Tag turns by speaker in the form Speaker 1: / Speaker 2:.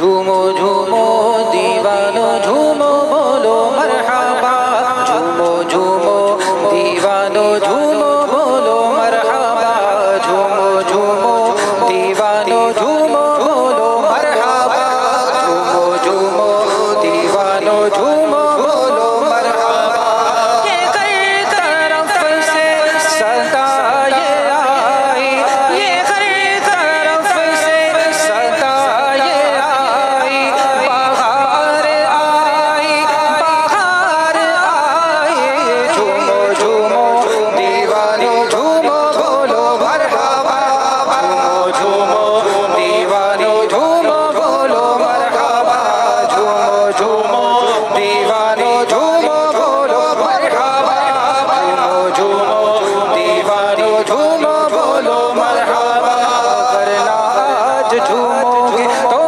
Speaker 1: झूमो झूमो दीवानो झूमो बोलो मरहबा झूमो झूमो दीवानो झूमो बोलो मरहबा झूमो झूमो दीवानो झूमो बोलो मरहबा झूमो झूमो दीवानो झूमो बोलो मरहबा ये हर तरफ से सदा ये आई ये हर तरफ से सदा ये आई बहार आई झूमो झूमो दीवानो झूमो बोलो मरहबा झूमो झूमो दीवानो झूमो बोलो मरहबा झूमो झूमो दीवानो झूमो बोलो मरहबा झूमो झूमो दीवानो झूमो बोलो मरहबा वरना आज झूमोगे तो